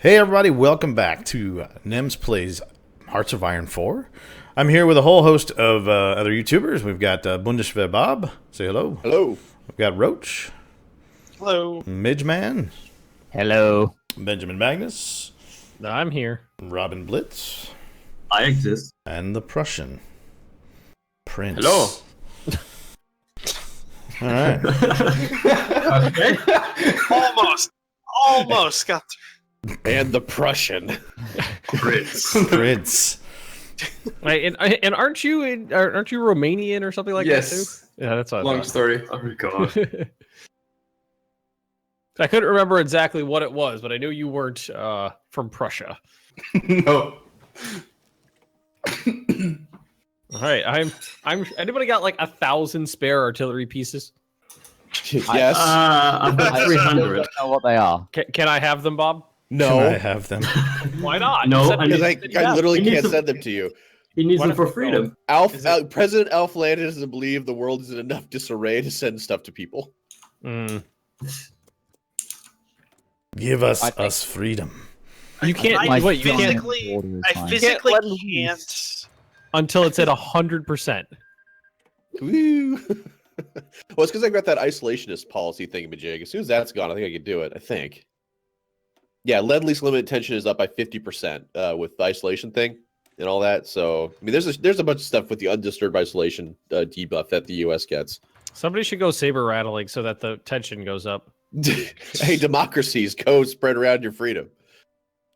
Hey everybody, welcome back to Nems Plays Hearts of Iron 4. I'm here with a whole host of other YouTubers. We've got Bundeswehr Bob. Say hello. Hello. We've got Roach. Hello. Midgeman. Hello. Benjamin Magnus. I'm here. Robin Blitz. I exist. And the Prussian. Prince. Hello. All right. Okay. Almost got through. And the Prussian. Prince. Wait, and aren't you Romanian or something like that too? Yes. Yeah, that's what I Long thought. story. Oh god. I couldn't remember exactly what it was, but I knew you weren't from Prussia. No. All right, I'm. Anybody got like 1,000 spare artillery pieces? Yes. I've got I 300. don't know what they are. Can I have them, Bob? Can I No. have them? Why not? No, You said- I Because need- I literally He needs can't to- send them to you. He needs Why them for not? freedom. President Alf Landon doesn't believe the world is in enough disarray to send stuff to people. Mm. Give us I think- freedom. You can't. My Wait, you can't physically- I physically let loose. can't. until it's at 100%. Woo. Well, it's because I got that isolationist policy thingamajig. As soon as that's gone, I think I can do it. I think. Yeah, lead lease limit tension is up by 50% with the isolation thing and all that. So, I mean, there's a bunch of stuff with the undisturbed isolation debuff that the U.S. gets. Somebody should go saber rattling so that the tension goes up. Hey, democracies, go spread around your freedom.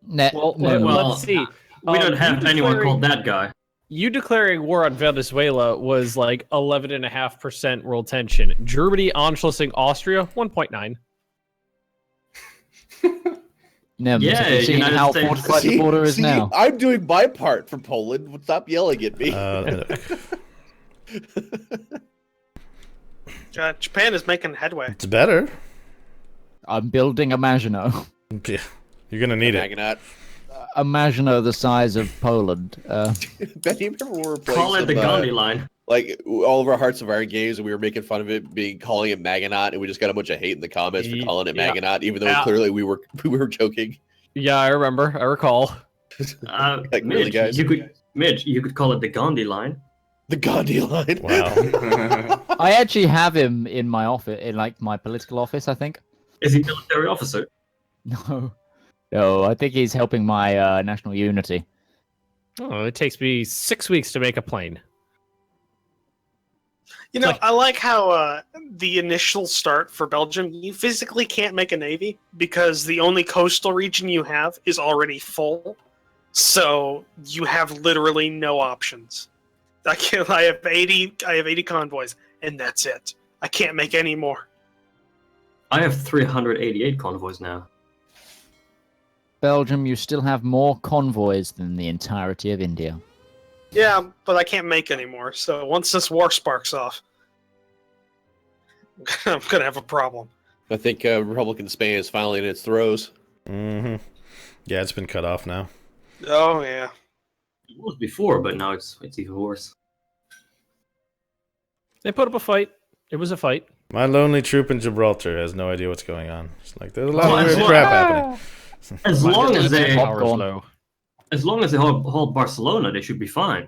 Well, Let's see. We don't You have anyone declaring- called that guy. You declaring war on Venezuela was like 11.5% world tension. Germany Anschlussing Austria 1.9. Nems, Yeah, have you seen United how States- fortified the border is now? I'm doing my part for Poland. Stop yelling at me. Japan is making headway. It's better. I'm building a Maginot. Yeah, you're gonna need it. Maginot. A Maginot the size of Poland. Ben, you remember when we were playing Call it the some, Gandhi line. like all of our Hearts of Iron games, and we were making fun of it, calling it Maginot, and we just got a bunch of hate in the comments for calling it Yeah. Maginot, even though Yeah. clearly we were joking. Yeah, I remember. I recall. Like, really, Midge, guys? you could call it the Gandhi line. The Gandhi line. Wow. I actually have him in my office, in like my political office, I think. Is he military officer? No, I think he's helping my national unity. Oh, it takes me 6 weeks to make a plane. You know, Like- I like how the initial start for Belgium, you physically can't make a navy because the only coastal region you have is already full. So you have literally no options. I have 80 convoys, and that's it. I can't make any more. I have 388 convoys now. Belgium, you still have more convoys than the entirety of India. Yeah, but I can't make any more. So once this war sparks off, I'm gonna have a problem. I think Republican Spain is finally in its throes. Yeah, it's been cut off now. Oh yeah. It was before, but now it's even worse. They put up a fight. It was a fight. My lonely troop in Gibraltar has no idea what's going on. It's like there's a lot Well, of as weird long- crap happening. As long as they Popcorn. low. hold Barcelona, they should be fine.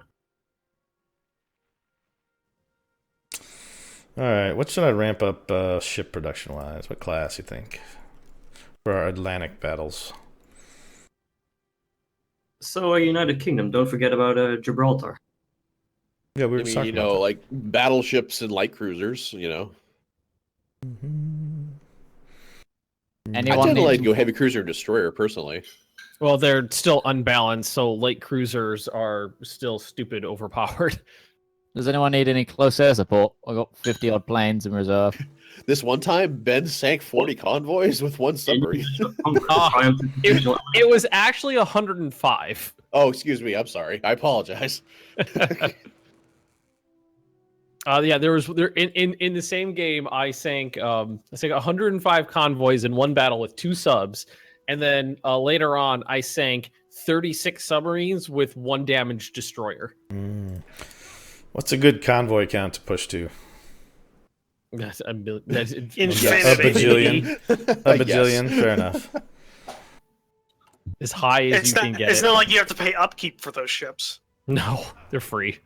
All right, what should I ramp up ship production wise? What class you think for our Atlantic battles? So, United Kingdom, don't forget about Gibraltar. Yeah, we I were mean, talking about like battleships and light cruisers, I Anyone tend to need like some- go heavy cruiser and destroyer personally. Well, they're still unbalanced, so light cruisers are still stupid overpowered. Does anyone need any close air support? I got 50 odd planes in reserve. This one time, Ben sank 40 convoys with one submarine. It was actually 105. Oh, excuse me. I'm sorry. I apologize. Yeah, there in the same game. I sank 105 convoys in one battle with 2 subs, and then later on I sank 36 submarines with 1 damaged destroyer. What's a good convoy count to push to? That's a Infinity. A bajillion. A Yes. bajillion. Fair enough. as high as you can get It's it. not like you have to pay upkeep for those ships. No, they're free.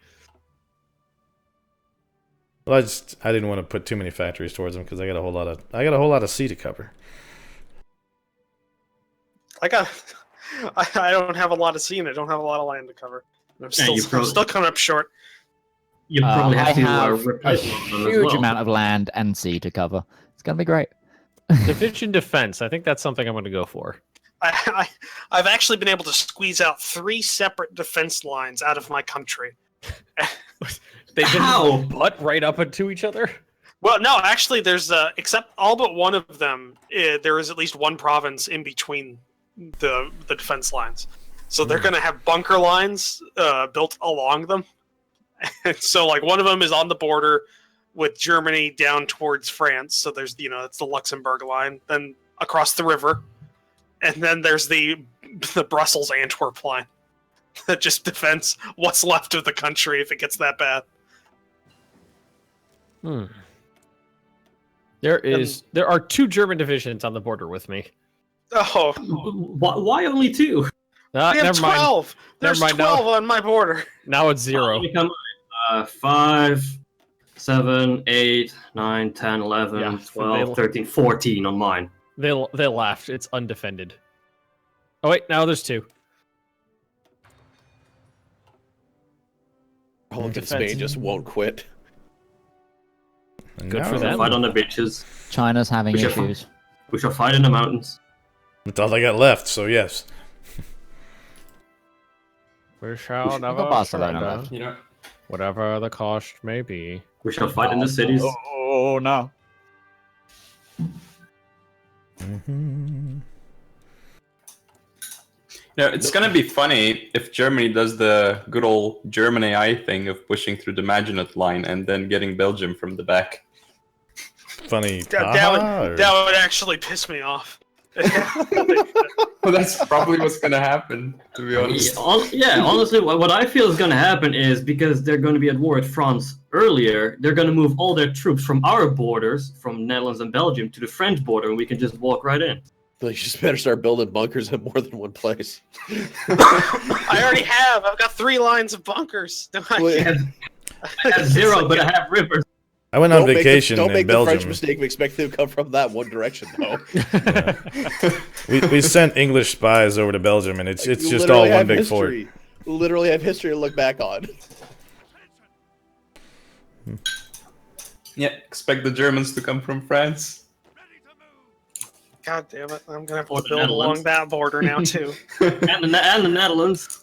Well, I didn't want to put too many factories towards them because I got a whole lot of sea to cover. I don't have a lot of sea and I don't have a lot of land to cover. I'm you probably- still coming up short. You probably I have to have replace a one of them as huge well. amount of land and sea to cover. It's gonna be great. Division defense. I think that's something I'm going to go for. I've actually been able to squeeze out 3 separate defense lines out of my country. They How? didn't butt right up into each other. Well, no, actually, there's except all but one of them. There is at least one province in between the defense lines, so they're going to have bunker lines built along them. And so, like, one of them is on the border with Germany down towards France. So there's it's the Luxembourg line. Then across the river, and then there's the Brussels Antwerp line that just defends what's left of the country if it gets that bad. There are 2 German divisions on the border with me. Oh, Why only 2? we have Never mind. 12. There's Never mind, no. 12 on my border. Now it's 0. Come on. 5, 7, 8, 9, 10, 11, Yeah, 12, 13, 14 on mine. They laughed. It's undefended. Oh wait, now there's 2. Republic of Defense. Spain just won't quit. And Good now for them. Fight on the beaches. China's having We shall- issues. We shall fight in the mountains. That's all I got left. So yes. We shall We've never got Barcelona surrender, left. You know, whatever the cost may be. we shall fight in the cities. Oh no. Mm-hmm. You know, it's gonna be funny if Germany does the good old German AI thing of pushing through the Maginot Line and then getting Belgium from the back. Funny. That would actually piss me off. Well, that's probably what's gonna happen, to be honest. Honestly, what I feel is going to happen is because they're going to be at war with France earlier, they're going to move all their troops from our borders, from Netherlands and Belgium, to the French border, and we can just walk right in. You just better start building bunkers in more than one place. I already have. I've got 3 lines of bunkers. I have 0, but I have rivers. I went on Don't vacation Don't in make the French Belgium. mistake of expecting to come from that one direction, though. We sent English spies over to Belgium, and it's You just literally all one have big history. Literally have history to look back on. Yeah, expect the Germans to come from France. God damn it! I'm gonna have Or to the build along Netherlands. that border now too. And the Netherlands.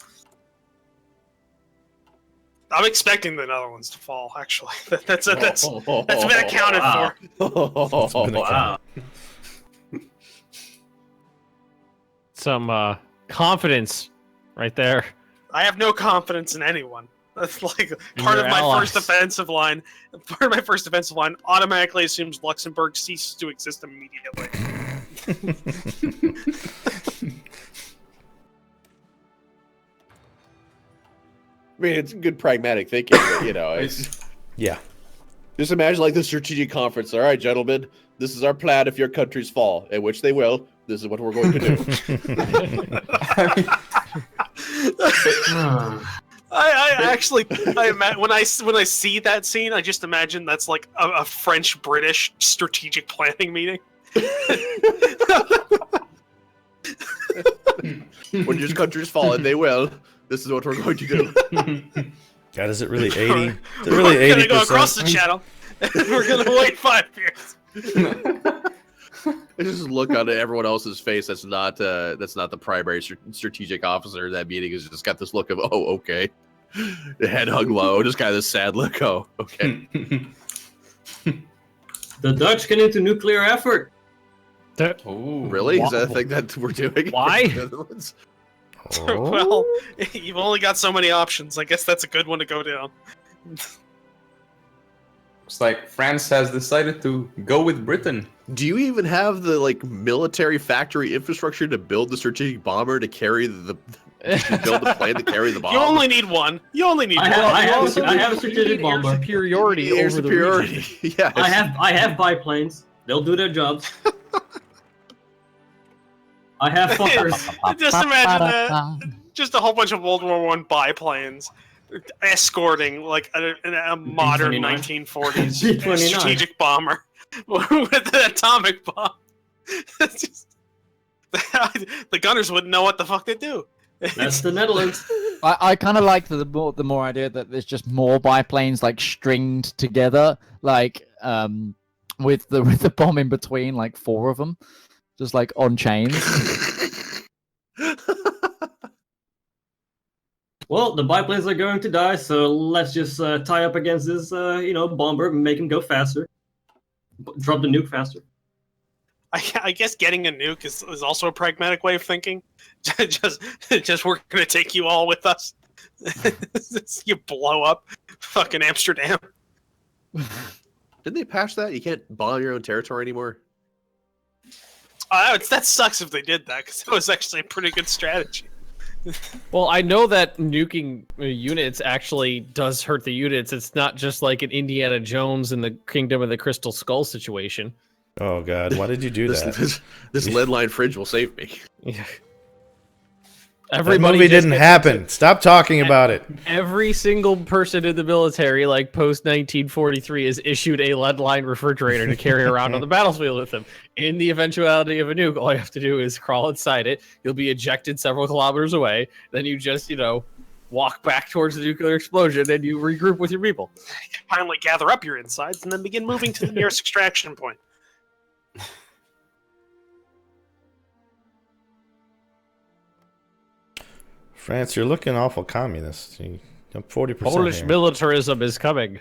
I'm expecting the Netherlands to fall. Actually, that's been accounted wow. for. Wow. Some confidence right there. I have no confidence in anyone. That's like In part your of my allies. first defensive line. Part of my first defensive line automatically assumes Luxembourg ceases to exist immediately. I mean, it's good pragmatic thinking, but, it's... Yeah. Just imagine, like, the strategic conference. All right, gentlemen, this is our plan if your countries fall, in which they will. This is what we're going to do. I actually, when I see that scene, I just imagine that's like a French-British strategic planning meeting. When your countries fall, and they will, this is what we're going to do. God, is it really 80? Is it We're really gonna go across 80%? the channel. We're gonna wait 5 years. I just look on everyone else's face. That's not the primary strategic officer. That meeting has just got this look of, oh, okay. The head hung low, just kind of this sad look. Oh, okay. The Dutch get into nuclear effort. Ooh. Really? Is that a thing that we're doing? Why? Netherlands? Well, you've only got so many options. I guess that's a good one to go down. It's like France has decided to go with Britain. Do you even have the military factory infrastructure to build the strategic bomber to carry to build the plane to carry the bomb? You only need one. You only need one. I have a You strategic need air bomber. superiority Air over the region. superiority. Yes. I have biplanes. They'll do their jobs. I have fuckers. Just imagine that. Just a whole bunch of World War I biplanes escorting like a modern B-29. 1940s B-29. strategic bomber with an atomic bomb. It's just- the gunners wouldn't know what the fuck to do. That's the Netherlands. I kind of like the more idea that there's just more biplanes like stringed together, like with the bomb in between, like 4 of them, just like on chains. Well, the biplanes are going to die, so let's just tie up against this, bomber and make him go faster. Drop the nuke faster. I guess getting a nuke is also a pragmatic way of thinking. just we're gonna take you all with us. You blow up fucking Amsterdam. Didn't they patch that? You can't bomb your own territory anymore. That sucks if they did that, because it was actually a pretty good strategy. Well, I know that nuking units actually does hurt the units. It's not just like an Indiana Jones in the Kingdom of the Crystal Skull situation. Oh God, why did you do that? This lead line fridge will save me. Yeah. That movie didn't happen. Stop talking about it. Every single person in the military, like post 1943, is issued a lead line refrigerator to carry around on the battlefield with them. In the eventuality of a nuke, all you have to do is crawl inside it. You'll be ejected several kilometers away. Then you just, walk back towards the nuclear explosion and you regroup with your people. Finally gather up your insides and then begin moving to the nearest extraction point. France, you're looking awful communist. You're up 40%. Polish here. militarism is coming.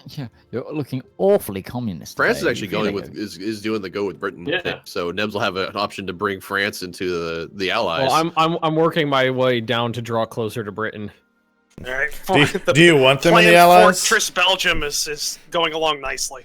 Yeah, you're looking awfully communist. France is today. actually going with is doing the go with Britain. Yeah. So Nebs will have an option to bring France into the Allies. Well, I'm working my way down to draw closer to Britain. All right. Do you want them in plan the Allies? Fortress Belgium is going along nicely.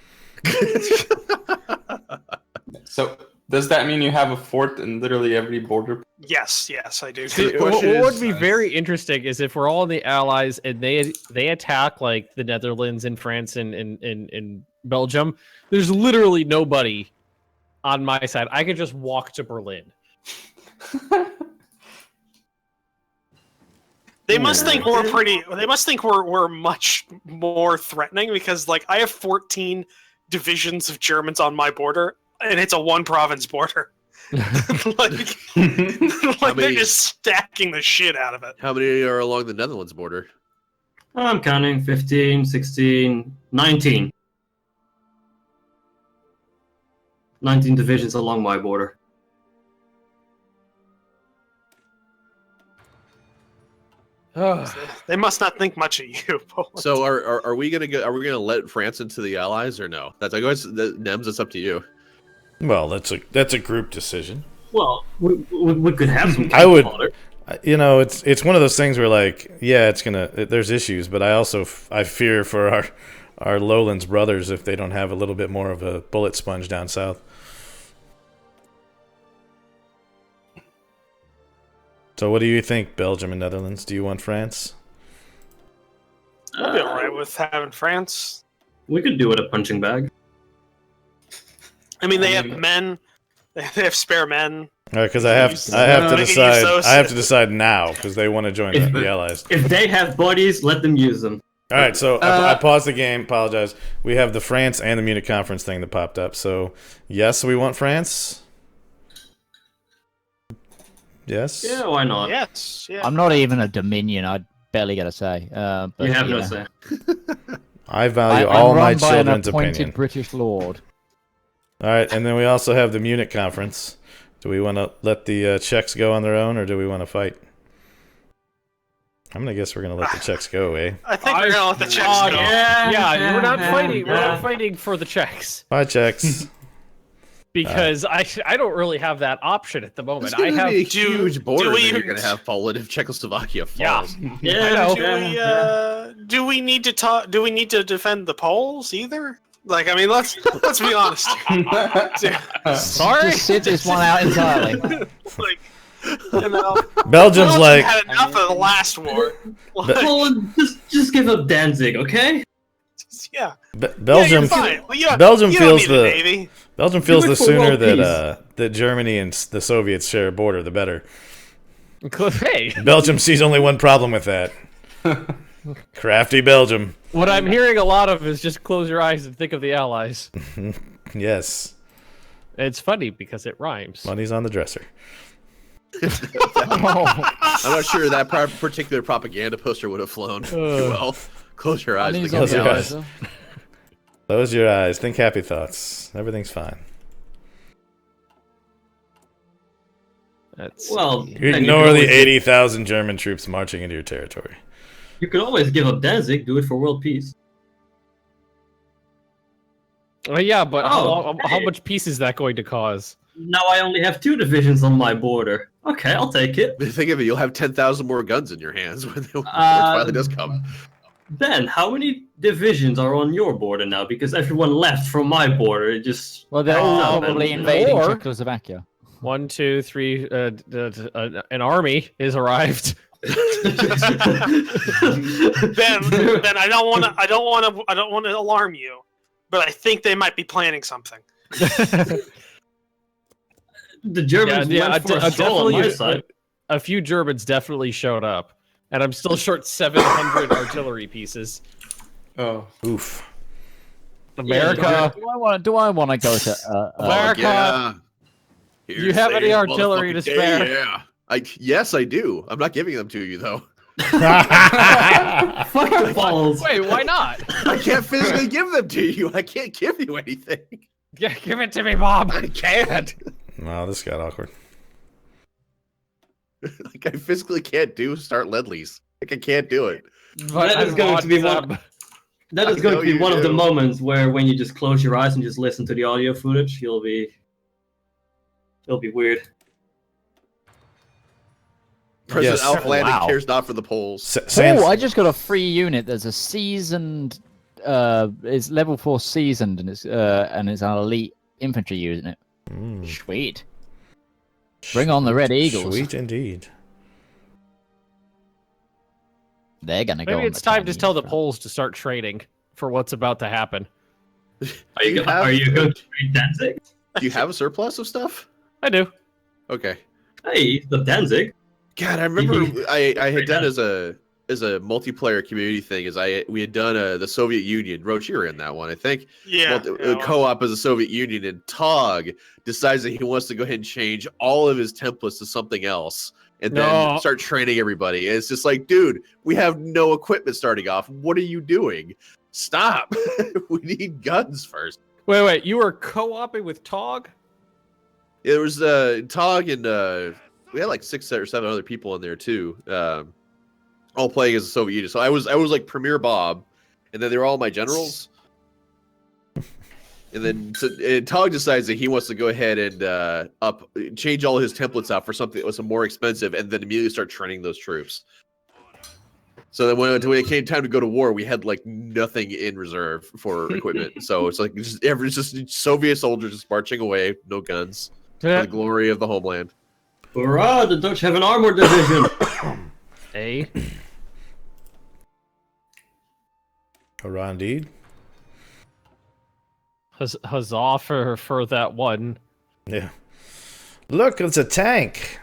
So does that mean you have a fort in literally every border? Yes, I do. See, the what question would is- be very interesting is if we're all in the Allies and they attack like the Netherlands and France and Belgium. There's literally nobody on my side. I could just walk to Berlin. They must think we're pretty. They must think we're much more threatening because, like, I have 14 divisions of Germans on my border, and it's a 1-province border. like they're just stacking the shit out of it. How many are along the Netherlands border? I'm counting 15, 16, 19. 19 divisions along my border. They must not think much of you. So are we gonna go? Are we gonna let France into the Allies or no? That's I guess Nems. It's up to you. Well, that's a group decision. Well, we could have some. I would. fodder. It's one of those things where like, yeah, there's issues, but I fear for our lowlands brothers if they don't have a little bit more of a bullet sponge down south. So what do you think, Belgium and Netherlands? Do you want France? I'll be alright with having France. We could do it a punching bag. I mean, they have men. They have spare men. All right, because I have to decide. I have to decide now because they want to join the Allies. If they have bodies, let them use them. All right, so I paused the game. Apologize. We have the France and the Munich conference thing that popped up. So yes, we want France. Yes. Yeah, why not? Yes. Yeah. I'm not even a Dominion. I barely get a say. But, You have no say. I value I'm all run my by an children's appointed opinion. British lord. All right, and then we also have the Munich conference. Do we want to let the Czechs go on their own, or do we want to fight? I'm gonna guess we're gonna let the Czechs go, eh? I think we're gonna let the Czechs go. Yeah, we're not fighting. We're not fighting for the Czechs Bye, Czechs. because I don't really have that option at the moment. It's I gonna have be a huge border we- that you're gonna have Poland if Czechoslovakia Yeah. falls. Yeah, Do we need to talk? Do we need to defend the Poles either? Like, I mean, let's be honest. sorry. Just sit this one out entirely. Like, you know, Belgium's Belgium like, had enough of the last war. Like, Poland, just give up Danzig, okay? yeah. Belgium. Yeah, you're fine. Well, Belgium you don't feels need a the navy. Belgium feels it the for sooner world that Germany and the Soviets share a border, the better. Hey, Belgium sees only one problem with that. Crafty Belgium. what I'm hearing a lot of is just close your eyes and think of the Allies. Yes. It's funny because it rhymes. Money's on the dresser. I'm not sure that particular propaganda poster would have flown too well. Close your eyes. Money's Think on of Close the your the eyes. Allies. Close your eyes. Think happy thoughts. Everything's fine. That's Well, You then you ignore can the always- 80,000 German troops marching into your territory. You can always give up Danzig. Do it for world peace. yeah, but how hey. much peace is that going to cause? Now I only have 2 divisions on my border. Okay, I'll take it. Think of it, you'll have 10,000 more guns in your hands when it finally does come. Ben, how many divisions are on your border now? Because everyone left from my border. It just Well, they're all probably and- invading Or- Czechoslovakia. 1, 2, 3. An army is arrived. Ben, I don't want to alarm you, but I think they might be planning something. The Germans went for a stroll on my definitely side. a few Germans definitely showed up, and I'm still short 700 artillery pieces. Oh. Oof. America, Do I want to go to? America. Yeah. Do you have any artillery to spare? Yeah. Yes, I do. I'm not giving them to you though. Fuck your balls. Wait, why not? I can't physically give them to you. I can't give you anything. Yeah, give it to me, Bob. I can't. Wow, this got awkward. Like I physically can't start lead-lease. Like I can't do it. But That is I going want to be them. one. That is I going know to be you one of the do. moments where, when you just close your eyes and just listen to the audio footage, it'll be weird. President Yes. Alf Landing Wow. cares not for the polls. Sans- Oh, I just got a free unit. There's a seasoned. It's level 4 seasoned, and it's an elite infantry unit. Mm. Sweet. Bring on the Red Eagles. Sweet indeed. They're gonna go. Maybe on it's the time to Chinese tell the front. Poles to start trading for what's about to happen. Are you going to read Danzig? Do you have a surplus of stuff? I do. Okay. Hey, the Danzig. God, I remember I had done as a multiplayer community thing. We had done the Soviet Union. Roach, you were in that one, I think. Yeah. Co-op as a Soviet Union, and Tog decides that he wants to go ahead and change all of his templates to something else, and then No. start training everybody. And it's just like, dude, we have no equipment starting off. What are you doing? Stop. We need guns first. Wait. You were co-oping with Tog? There was Tog and we had like 6 or 7 other people in there too, all playing as a Soviet Union. So I was like Premier Bob, and then they were all my generals. And then and Tog decides that he wants to go ahead and change all his templates out for something that was more expensive, and then immediately start training those troops. So then when it came time to go to war, we had like nothing in reserve for equipment. So it's like just Soviet soldiers just marching away, no guns, for the glory of the homeland. Hurrah! The Dutch have an armored division. Hey. Hurrah indeed. Huzzah for that one. Yeah. Look, it's a tank.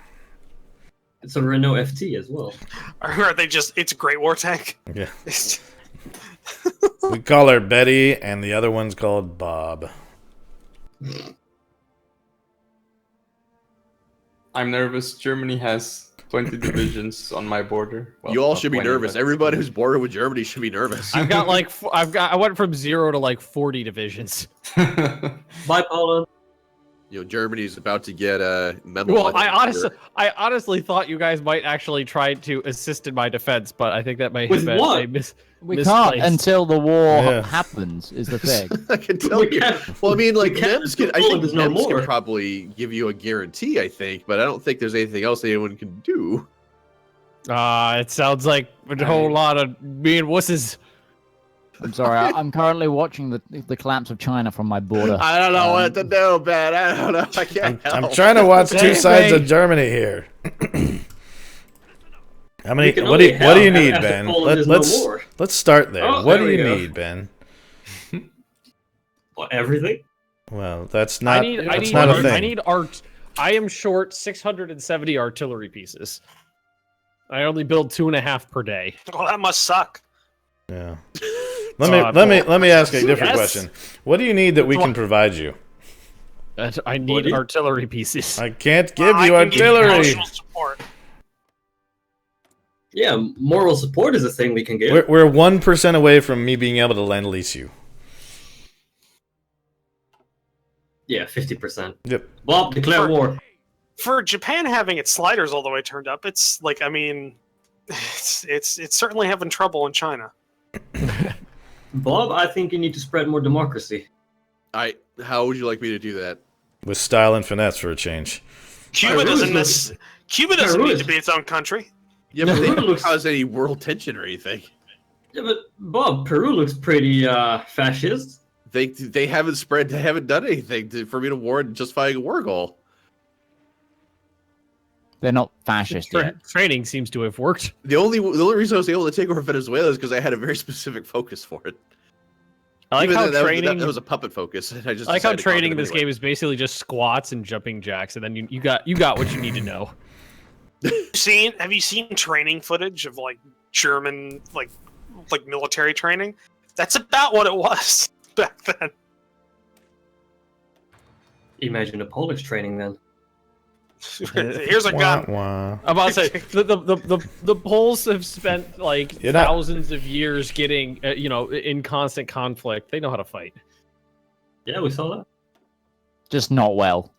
It's a Renault FT as well. Or are they just? It's a Great War tank. Yeah. We call her Betty, and the other one's called Bob. I'm nervous. Germany has 20 divisions on my border. Well, You all not should be 20, nervous. but- Everybody who's bordered with Germany should be nervous. I went from 0 to like 40 divisions. Bye, Poland. Germany's about to get a medal. Well, I think, I honestly thought you guys might actually try to assist in my defense, but I think that may With have been what? a We misplaced. can't until the war Yeah. happens. Is the thing. I can tell We you. can't- Well, I mean, like we can't NEMS can. I control think it, there's no NEMS can more. probably give you a guarantee. I think, but I don't think there's anything else anyone can do. It sounds like a whole lot of me and wusses. I'm sorry. I'm currently watching the collapse of China from my border. I don't know what to do, man. I don't know. I can't. I'm help. trying to watch two Hey, sides hey. of Germany here. How many? We can What do you, only what do you help need, after Ben? Poland is no Let's more. let's start there. Oh, What there do we you go. need, Ben? What, everything? Well, that's not. I that's not a thing. I need art. I am short 670 artillery pieces. I only build 2.5 per day. Well, that must suck. Yeah. Let me ask a different question. What do you need that we can provide you? I need artillery pieces. I can't give you I can give you artillery. emotional support. Yeah, moral support is a thing we can give. We're 1% away from me being able to lend lease you. Yeah, 50%. Yep. Bob, declare war. For Japan having its sliders all the way turned up, it's like, I mean, it's certainly having trouble in China. Bob, I think you need to spread more democracy. How would you like me to do that? With style and finesse for a change. Cuba doesn't need to be its own country. Yeah, but they don't cause any world tension or anything. Yeah, but Bob, Peru looks pretty fascist. They haven't spread. They haven't done anything for me to warrant justifying a war goal. They're not fascist yet. Training seems to have worked. The only reason I was able to take over Venezuela is because I had a very specific focus for it. I like Even how though training. that was a puppet focus. I just I like how decided to conquer training in them this anyway. game is basically just squats and jumping jacks, and then you got what you need to know. Have you seen training footage of like German like military training? That's about what it was back then. Imagine a Polish training then. Here's a gun. Wah. I'm about to say the Poles have spent like thousands of years getting in constant conflict. They know how to fight. Yeah, we saw that. Just not well.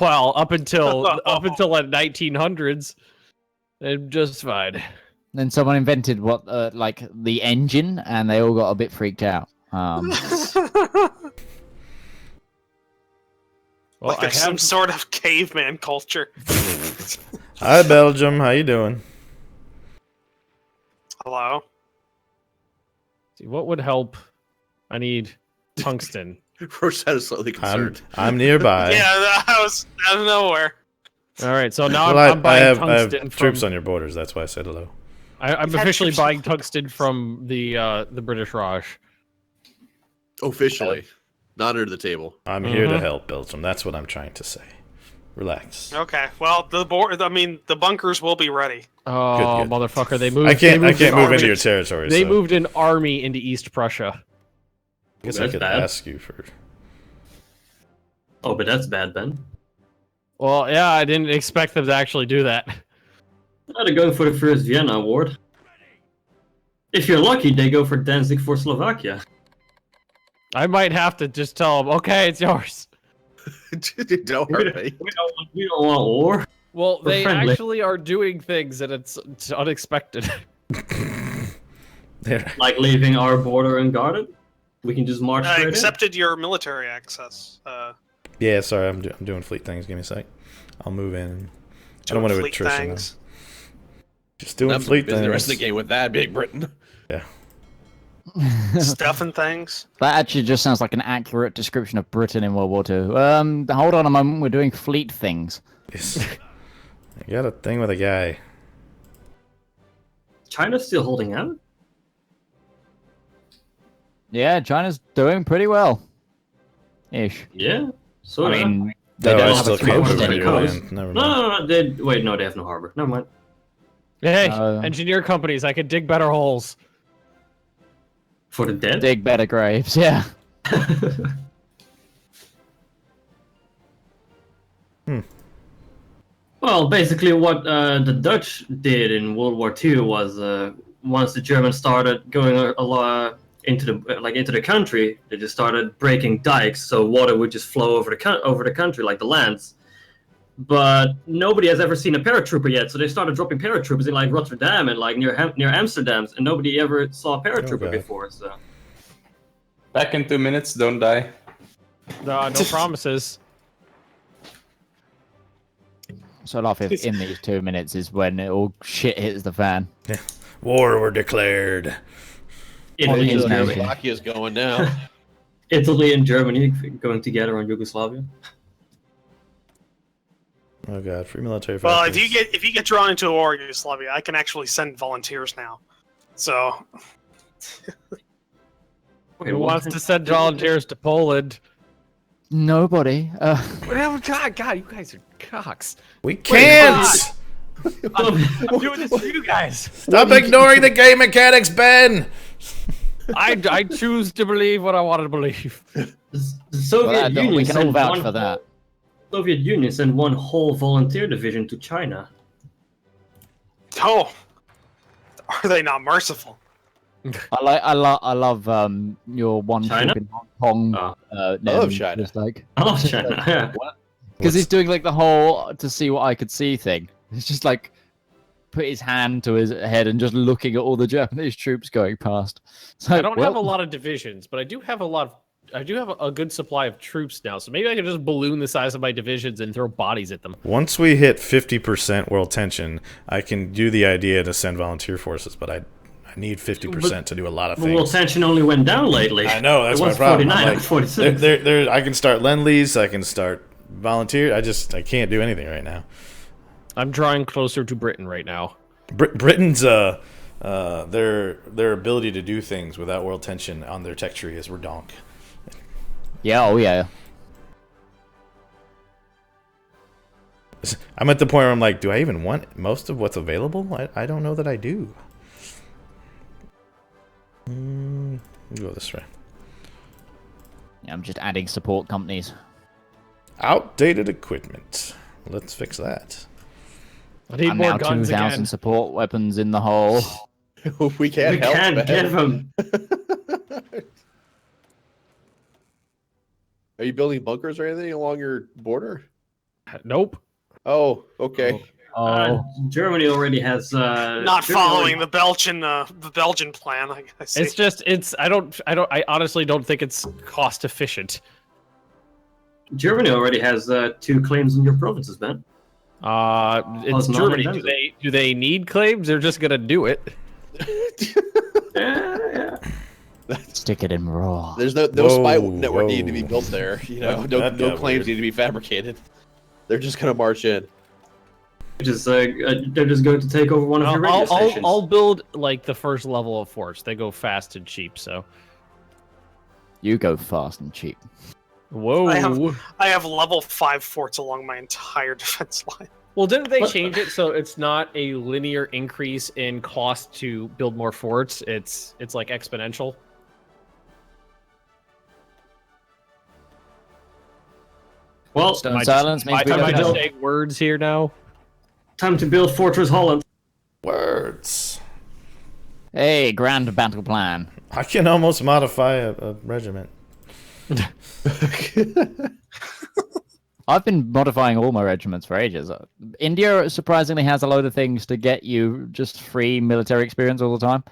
Well, up until the 1900s, they're just fine. Then someone invented like the engine, and they all got a bit freaked out. Well, like there's some sort of caveman culture. Hi, Belgium. How you doing? Hello. See, what would help? I need tungsten. Rosetta is slightly concerned. I'm nearby. Yeah, that was out of nowhere. All right, so now Well, I'm buying I tungsten have from. troops on your borders. That's why I said hello. I'm You've had officially troops- buying tungsten from the British Raj. Officially, not under the table. I'm here to help, Belgium. That's what I'm trying to say. Relax. Okay. Well, the bunkers will be ready. Oh, Good. motherfucker! They moved. I can't an move army- into your territory. They so moved an army into East Prussia. I guess I That's could bad. ask you for. Oh, but that's bad, Ben. Well, yeah, I didn't expect them to actually do that. They're going for the first Vienna award. If you're lucky, they go for Danzig for Slovakia. I might have to just tell them, okay, it's yours. Don't hurt me. We don't want war. Well, We're they friendly. actually are doing things that it's unexpected. There. Like leaving our border unguarded. We can just march I straight in. accepted your military access. Yeah, sorry, I'm doing fleet things. Give me a sec. I'll move in. I don't want to fleet attrition. things. Just doing I'm fleet busy things. the rest of the game with that, Big Britain. Yeah. Stuff and things. That actually just sounds like an accurate description of Britain in World War II. Hold on a moment, we're doing fleet things. Yes. I got a thing with a guy. China's still holding out? Yeah, China's doing pretty well. Ish. Yeah. So I mean, they No, don't I have still a can't coast move into your anymore. land. Never No, mind. wait, no, they have no harbor. Never mind. Hey, Uh, engineer companies, I could dig better holes. For the dead? Dig better graves, yeah. Well, basically, what the Dutch did in World War II was once the Germans started going into the country, they just started breaking dikes, so water would just flow over the country like the lands. But nobody has ever seen a paratrooper yet, so they started dropping paratroopers in like Rotterdam and like near Amsterdam, and nobody ever saw a paratrooper Okay. before. So Back in 2 minutes, don't die. No promises. So laugh if in these 2 minutes is when all shit hits the fan. War were declared. Italy, his and name. Germany, Slovakia's going now. Italy and Germany going together on Yugoslavia. Oh god, free military. Well, factories. if you get drawn into a war in Yugoslavia, I can actually send volunteers now. So Okay, Who what wants kind- to send volunteers to Poland? Nobody. God, you guys are cocks. We can't! I'm doing this for you guys. Stop ignoring the game mechanics, Ben! I choose to believe what I want to believe. The Soviet Union we can all sent vouch one for that. Soviet Union sent one whole volunteer division to China. Oh, are they not merciful? I love your one China? in Hong Kong. Oh. I love China. Just like I love China. Yeah. because he's doing like the whole to see what I could see thing. He's just like put his hand to his head and just looking at all the Japanese troops going past. It's I like, don't well, have a lot of divisions, but I do have a good supply of troops now, so maybe I can just balloon the size of my divisions and throw bodies at them. Once we hit 50% world tension, I can do the idea to send volunteer forces, but I need 50% to do a lot of The world things. tension only went down lately. I know, that's it my was problem. 49 I'm and like, 46. I can start Lend-Lease, I can start volunteer. I can't do anything right now. I'm drawing closer to Britain right now. Britain's their ability to do things without world tension on their tech tree is redonk. yeah, oh yeah. I'm at the point where I'm like, do I even want most of what's available? I don't know that I do. Go this way. Yeah, I'm just adding support companies. Outdated equipment. Let's fix that. I need I'm more now guns 2,000 again. support weapons in the hole. We can't we help. can't man. get them. Are you building bunkers or anything along your border? Nope. Oh, okay. Germany already has. Not Germany following already- the Belgian plan. I see. It's just I honestly don't think it's cost efficient. Germany already has 2 claims in your provinces, man. It's not Germany. invented. Do they need claims? They're just gonna do it. Yeah. Stick it in raw. There's no Whoa, spy network needing to be whoa. built there. You know, That no got claims weird. need to be fabricated. They're just gonna march in. They're just going to take over one of your radio stations. I'll build like the first level of forts. They go fast and cheap. So You go fast and cheap. whoa. I have level 5 forts along my entire defense line. Well, didn't they change it so it's not a linear increase in cost to build more forts? It's like exponential. Well, Stone Am I silence just, means am we I don't just know. saying words here now? time to build Fortress Holland. Words. Hey, grand battle plan. I can almost modify a regiment. I've been modifying all my regiments for ages. India surprisingly has a load of things to get you just free military experience all the time.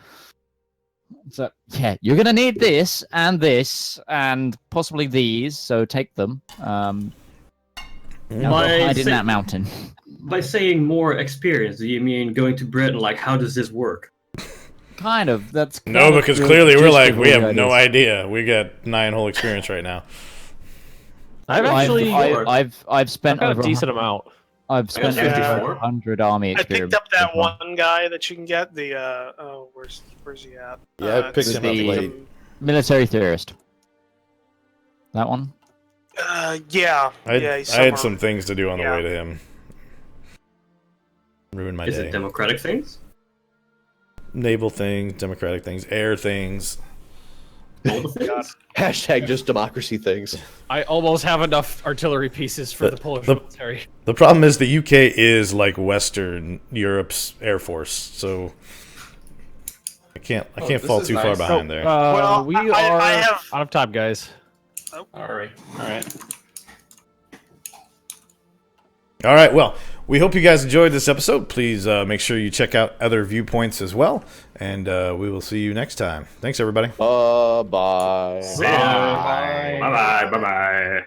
So yeah, you're gonna need this and possibly these. So take them. Now go hide in that mountain. By saying more experience, do you mean going to Britain? Like, how does this work? Kind of. That's No, kind of because the clearly we're gist like, of we all have the no ideas. idea. We got 9 whole experience right now. I've spent I've got over a decent amount. I've spent over 54. 100 army I experience. picked up that so far. one guy that you can get. The where's he at? Yeah, I picked him up the- late. Military theorist. That one. Yeah, I yeah. He's had somewhere. some things to do on the Yeah. way to him. Ruined my Is day. it democratic things? Naval things, democratic things, air things. All the things? Hashtag just democracy things. I almost have enough artillery pieces for the Polish military. The problem is the UK is like Western Europe's air force, so I can't this fall is too far nice. behind there. Well, We I are have- out of time, guys. All right. All right. All right, well, we hope you guys enjoyed this episode. Please make sure you check out other viewpoints as well, and we will see you next time. Thanks, everybody. Bye. Bye bye. Bye bye.